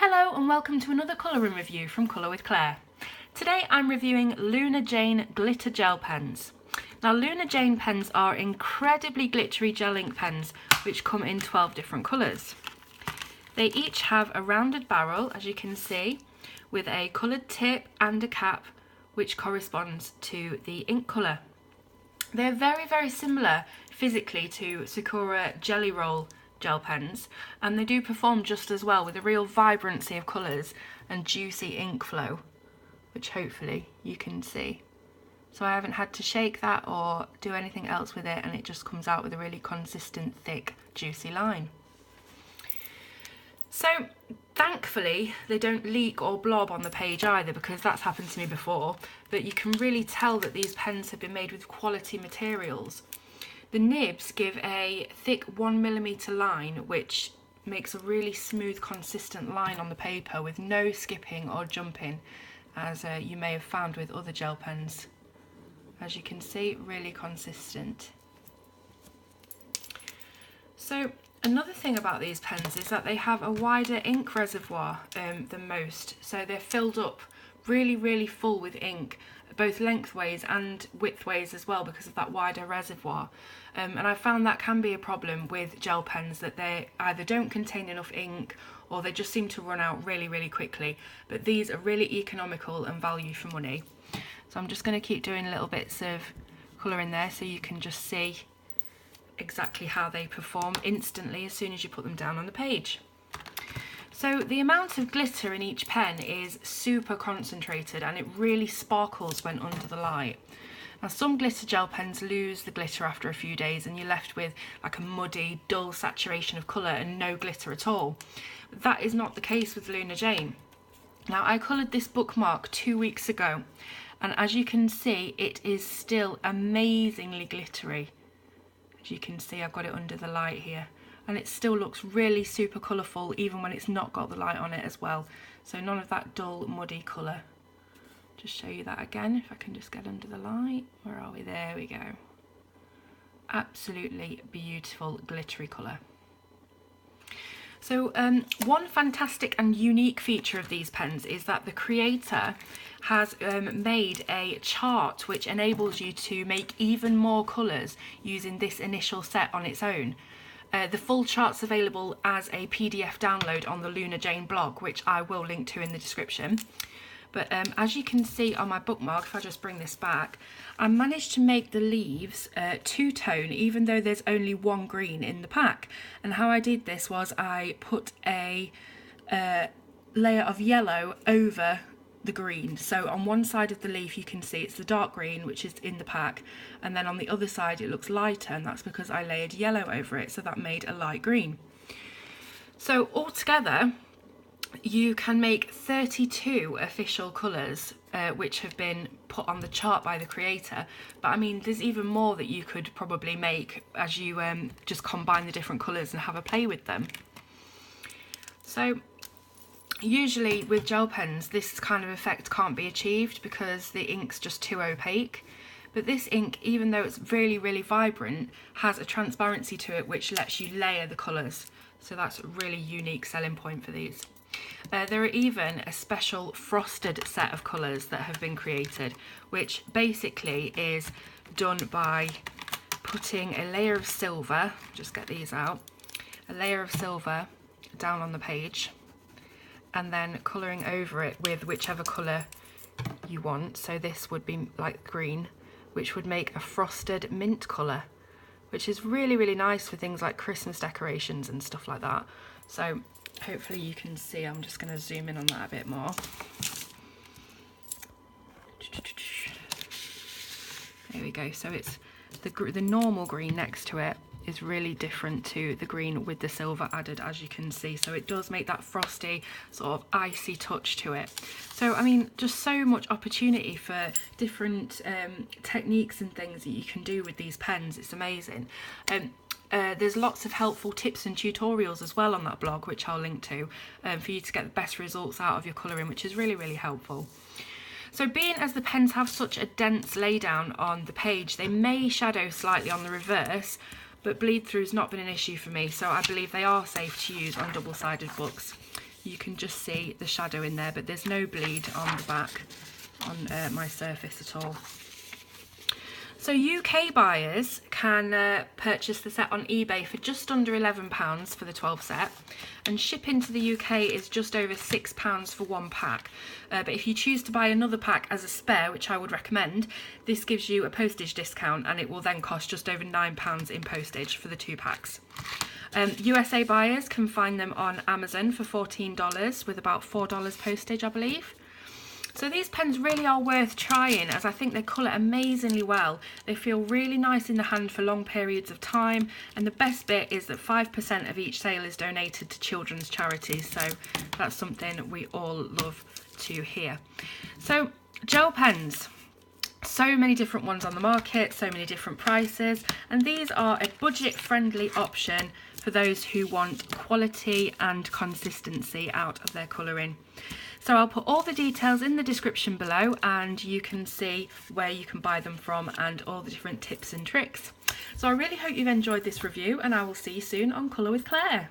Hello and welcome to another colouring review from Colour with Claire. Today I'm reviewing Lunar Jayne glitter gel pens. Now Lunar Jayne pens are incredibly glittery gel ink pens which come in 12 different colours. They each have a rounded barrel, as you can see, with a coloured tip and a cap which corresponds to the ink colour. They're very similar physically to Sakura Jelly Roll gel pens, and they do perform just as well with a real vibrancy of colours and juicy ink flow, which hopefully you can see. So I haven't had to shake that or do anything else with it, and it just comes out with a really consistent, thick, juicy line. So thankfully they don't leak or blob on the page either, because that's happened to me before, but you can really tell that these pens have been made with quality materials. The nibs give a thick 1mm line which makes a really smooth, consistent line on the paper with no skipping or jumping, as you may have found with other gel pens. As you can see, really consistent. So another thing about these pens is that they have a wider ink reservoir than most, so they're filled up really full with ink, both lengthways and widthways as well, because of that wider reservoir. And I found that can be a problem with gel pens, that they either don't contain enough ink or they just seem to run out really quickly. But these are really economical and value for money. So I'm just going to keep doing little bits of colour in there so you can just see exactly how they perform instantly as soon as you put them down on the page. So the amount of glitter in each pen is super concentrated, and it really sparkles when under the light. Now some glitter gel pens lose the glitter after a few days and you're left with like a muddy, dull saturation of colour and no glitter at all. But that is not the case with Lunar Jayne. Now I coloured this Bookmark 2 weeks ago, and as you can see it is still amazingly glittery. As you can see, I've got it under the light here, and it still looks really super colourful even when it's not got the light on it as well. So none of that dull muddy colour. Just show you that again, if I can just get under the light. Where are we? There we go. Absolutely beautiful glittery colour. So one fantastic and unique feature of these pens is that the creator has made a chart which enables you to make even more colours using this initial set on its own. The full chart's available as a PDF download on the Lunar Jayne blog, which I will link to in the description. But as you can see on my bookmark, if I just bring this back, I managed to make the leaves two-tone even though there's only one green in the pack. And how I did this was I put a layer of yellow over the green. So on one side of the leaf you can see it's the dark green, which is in the pack, and then on the other side it looks lighter, and that's because I layered yellow over it, so that made a light green. So altogether you can make 32 official colours which have been put on the chart by the creator, but I mean there's even more that you could probably make as you just combine the different colours and have a play with them. So usually with gel pens this kind of effect can't be achieved because the ink's just too opaque, but this ink, even though it's really vibrant, has a transparency to it which lets you layer the colours, so that's a really unique selling point for these. There are even a special frosted set of colours that have been created, which basically is done by putting a layer of silver, just get these out, a layer of silver down on the page, and then colouring over it with whichever colour you want. So this would be like green, which would make a frosted mint colour, which is really nice for things like Christmas decorations and stuff like that. So hopefully you can see, I'm just going to zoom in on that a bit more. There we go. So it's the normal green next to it is really different to the green with the silver added, as you can see. So it does make that frosty sort of icy touch to it. So I mean, just so much opportunity for different techniques and things that you can do with these pens. It's amazing. There's lots of helpful tips and tutorials as well on that blog, which I'll link to, for you to get the best results out of your colouring, which is really helpful. So being as the pens have such a dense laydown on the page, they may shadow slightly on the reverse, but bleed through's not been an issue for me, so I believe they are safe to use on double-sided books. you can just see the shadow in there, but there's no bleed on the back on my surface at all. So UK buyers can purchase the set on eBay for just under £11 for the 12 set, and shipping to the UK is just over £6 for one pack. But if you choose to buy another pack as a spare, which I would recommend, this gives you a postage discount, and it will then cost just over £9 in postage for the 2 packs. USA buyers can find them on Amazon for $14 with about $4 postage, I believe. So these pens really are worth trying, as I think they colour amazingly well. They feel really nice in the hand for long periods of time, and the best bit is that 5% of each sale is donated to children's charities, so that's something we all love to hear. So gel pens. So many different ones on the market, so many different prices, and these are a budget-friendly option for those who want quality and consistency out of their colouring. So I'll put all the details in the description below, and you can see where you can buy them from and all the different tips and tricks. So I really hope you've enjoyed this review, and I will see you soon on Colour with Claire.